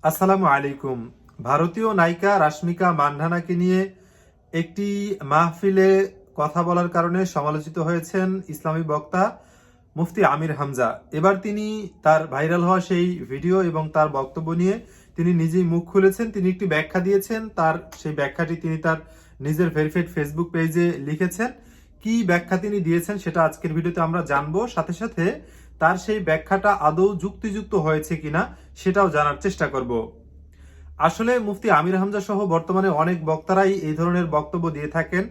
আসসালামু আলাইকুম। ভারতীয় নায়িকা রাশমিকা মান্ধানাকে নিয়ে একটি মাহফিলে কথা বলার কারণে সমালোচিত হয়েছেন ইসলামী বক্তা মুফতি আমির হামজা। এবার তিনি তার ভাইরাল হওয়া সেই ভিডিও এবং তার বক্তব্য নিয়ে তিনি নিজেই মুখ খুলেছেন। তিনি একটি ব্যাখ্যা দিয়েছেন, তার সেই ব্যাখ্যাটি তিনি তার নিজের ভেরিফাইড ফেসবুক পেজে লিখেছেন। কি ব্যাখ্যা তিনি দিয়েছেন সেটা আজকের ভিডিওতে আমরা জানবো, সাথে সাথে তার সেই ব্যাখ্যাটা আদৌ যুক্তিযুক্ত হয়েছে কিনা সেটাও জানার চেষ্টা করব। আসলে মুফতি আমির হামজা সহ বর্তমানে অনেক বক্তারাই এই ধরনের বক্তব্য দিয়ে থাকেন,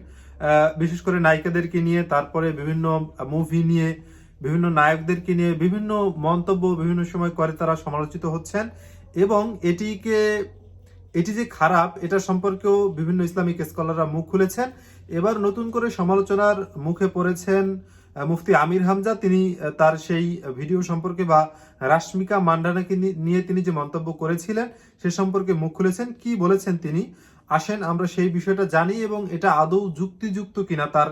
বিশেষ করে নায়িকাদেরকে নিয়ে, তারপরে বিভিন্ন মুভি নিয়ে, বিভিন্ন নায়কদেরকে নিয়ে বিভিন্ন মন্তব্য বিভিন্ন সময় করে তারা সমালোচিত হচ্ছেন এবং এটি যে খারাপ এটা সম্পর্কেও বিভিন্ন ইসলামিক স্কলাররা মুখ খুলেছেন। এবার নতুন করে সমালোচনার মুখে পড়েছেন মুফতি আমির হামজা। তিনি তার সেই ভিডিও সম্পর্কে বা রাশমিকা মান্দানাকে নিয়ে তিনি যে মন্তব্য করেছিলেন সে সম্পর্কে মুখ খুলেছেন। কি বলেছেন তিনি, আসেন আমরা সেই বিষয়টা জানি এবং এটা আদৌ যুক্তিযুক্ত কিনা, তার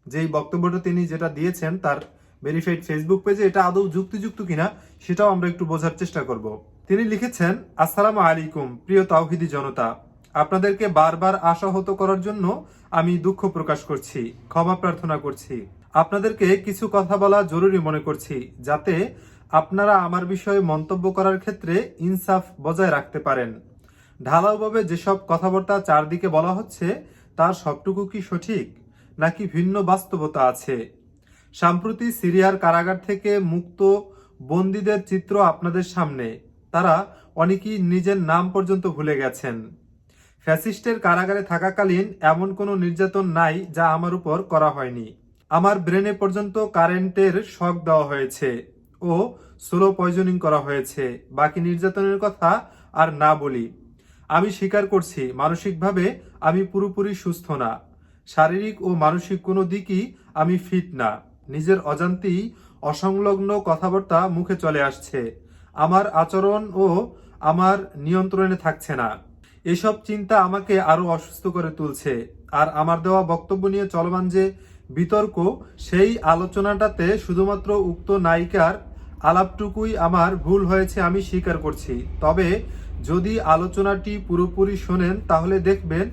যেই বক্তব্যটা তিনি যেটা দিয়েছেন তার ভেরিফাইড ফেসবুক পেজে এটা আদৌ যুক্তিযুক্ত কিনা সেটাও আমরা একটু বোঝার চেষ্টা করব। তিনি লিখেছেন, আসসালামু আলাইকুম প্রিয় তাওহিদি জনতা, আপনাদেরকে বারবার আশাহত করার জন্য আমি দুঃখ প্রকাশ করছি, ক্ষমা প্রার্থনা করছি। আপনাদেরকে কিছু কথা বলা জরুরি মনে করছি, যাতে আপনারা আমার বিষয়ে মন্তব্য করার ক্ষেত্রে ইনসাফ বজায় রাখতে পারেন। ঢালাওভাবে যেসব কথাবার্তা চারদিকে বলা হচ্ছে তার সবটুকু কি সঠিক, নাকি ভিন্ন বাস্তবতা আছে? সম্প্রতি সিরিয়ার কারাগার থেকে মুক্ত বন্দীদের চিত্র আপনাদের সামনে, তারা অনেকেই নিজের নাম পর্যন্ত ভুলে গেছেন। ফ্যাসিস্টের কারাগারে থাকাকালীন এমন কোনো নির্যাতন নাই যা আমার উপর করা হয়নি। আমার ব্রেনে পর্যন্ত কারেন্টের শক দেওয়া হয়েছে ও স্লো পয়জনিং করা হয়েছে। বাকি নির্যাতনের কথা আর না বলি। আমি স্বীকার করছি মানসিকভাবে আমি পুরোপুরি সুস্থ না। শারীরিক ও মানসিক কোনো দিকই আমি ফিট না। নিজের অজান্তেই অসংলগ্ন কথাবার্তা মুখে চলে আসছে। আমার আচরণ ও আমার নিয়ন্ত্রণে থাকছে না। এসব চিন্তা আমাকে আরো অসুস্থ করে তুলছে। আর আমার দেওয়া বক্তব্য নিয়ে চলমান যে বিতর্ক, সেই আলোচনাটাতে শুধুমাত্র উক্ত নায়িকার আলাপটুকুই আমার ভুল হয়েছে আমি স্বীকার করছি। তবে যদি আলোচনাটি পুরোপুরি শোনেন তাহলে দেখবেন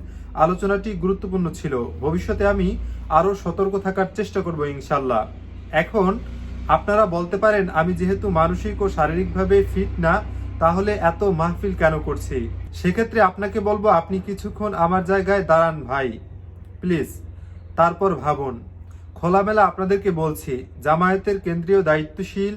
আলোচনাটি গুরুত্বপূর্ণ ছিল। ভবিষ্যতে আমি আরো সতর্ক থাকার চেষ্টা করব ইনশাল্লাহ। এখন আপনারা বলতে পারেন, আমি যেহেতু মানসিক ও শারীরিকভাবে ফিট না, তাহলে এত মাহফিল কেন করছি? সেক্ষেত্রে আপনাকে বলবো, আপনি কিছুক্ষণ আমার জায়গায় দাঁড়ান ভাই, প্লিজ। তারপর ভাবুন। খোলামেলা আপনাদেরকে বলছি, জামায়াতের কেন্দ্রীয় দায়িত্বশীল,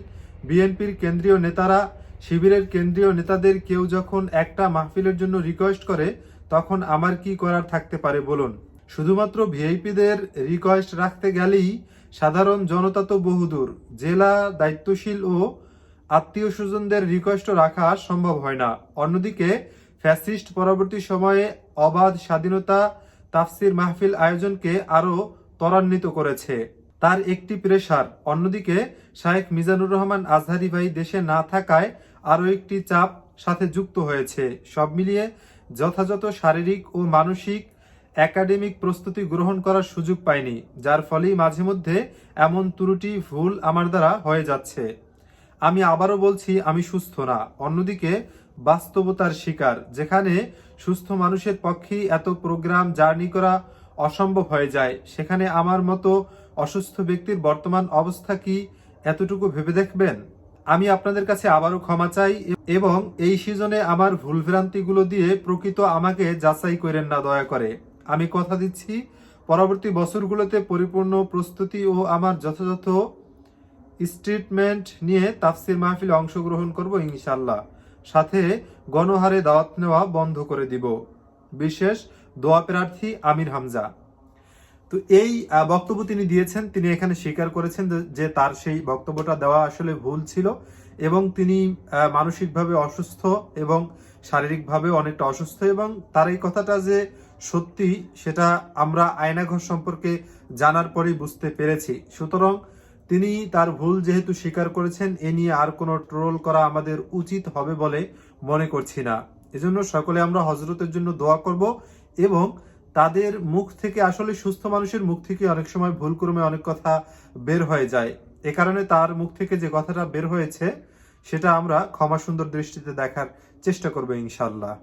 বিএনপির কেন্দ্রীয় নেতারা, শিবিরের কেন্দ্রীয় নেতাদের কেউ যখন একটা মাহফিলের জন্য রিকোয়েস্ট করে, তখন আমার কি করার থাকতে পারে বলুন? শুধুমাত্র ভিআইপিদের রিকোয়েস্ট রাখতে গেলেই সাধারণ জনতা তো বহুদূর, জেলা দায়িত্বশীল ও আত্মীয় স্বজনদের রিকোয়েস্টও রাখা সম্ভব হয় না। অন্যদিকে ফ্যাসিস্ট পরবর্তী সময়ে অবাধ স্বাধীনতা তাফসির মাহফিল আয়োজনকে আরো ত্বরান্বিত করেছে তার একটি প্রেসার। অন্যদিকে শায়েখ মিজানুর রহমান আজহারি ভাই দেশে না থাকায় আরো একটি চাপ সাথে যুক্ত হয়েছে। সব মিলিয়ে যথাযথ শারীরিক ও মানসিক একাডেমিক প্রস্তুতি গ্রহণ করার সুযোগ পাইনি, যার ফলেই মাঝে মধ্যে এমন ত্রুটি ভুল আমার দ্বারা হয়ে যাচ্ছে। আমি আবারও বলছি, আমি সুস্থ না। অন্যদিকে বাস্তবতার শিকার, যেখানে সুস্থ মানুষের পক্ষেই এত প্রোগ্রাম জার্নি করা অসম্ভব হয়ে যায়, সেখানে আমার মতো অসুস্থ ব্যক্তির বর্তমান অবস্থা কি এতটুকু ভেবে দেখবেন? আমি আপনাদের কাছে আবারও ক্ষমা চাই এবং এই সিজনে আমার ভুলভ্রান্তিগুলো দিয়ে প্রকৃত আমাকে যাচাই করেন না দয়া করে। আমি কথা দিচ্ছি, পরবর্তী বছরগুলোতে পরিপূর্ণ প্রস্তুতি ও আমার যথাযথ স্টেটমেন্ট নিয়ে তাফসির মাহফিলে অংশগ্রহণ করব ইনশাল্লাহ। সাথে গণহারে দাওয়াত নেওয়া বন্ধ করে দিব। বিশেষ দোয়া প্রার্থী আমির হামজা। তো এই বক্তব্য তিনি দিয়েছেন। তিনি এখানে স্বীকার করেছেন যে তার সেই বক্তব্যটা দেওয়া আসলে ভুল ছিল এবং তিনি মানসিকভাবে অসুস্থ এবং শারীরিকভাবে অনেকটা অসুস্থ, এবং তার এই কথাটা যে সত্যি সেটা আমরা আয়নাঘর সম্পর্কে জানার পরেই বুঝতে পেরেছি। সুতরাং তিনি তার ভুল যেহেতু স্বীকার করেছেন, এ নিয়ে আর কোনো ট্রোল করা আমাদের উচিত হবে বলে মনে করছি না। এজন্য সকলে আমরা হজরতের জন্য দোয়া করব এবং তাদের মুখ থেকে, আসলে সুস্থ মানুষের মুখ থেকে অনেক সময় ভুলক্রমে অনেক কথা বের হয়ে যায়। এ কারণে তার মুখ থেকে যে কথাটা বের হয়েছে সেটা আমরা ক্ষমা সুন্দর দৃষ্টিতে দেখার চেষ্টা করবো ইনশাল্লাহ।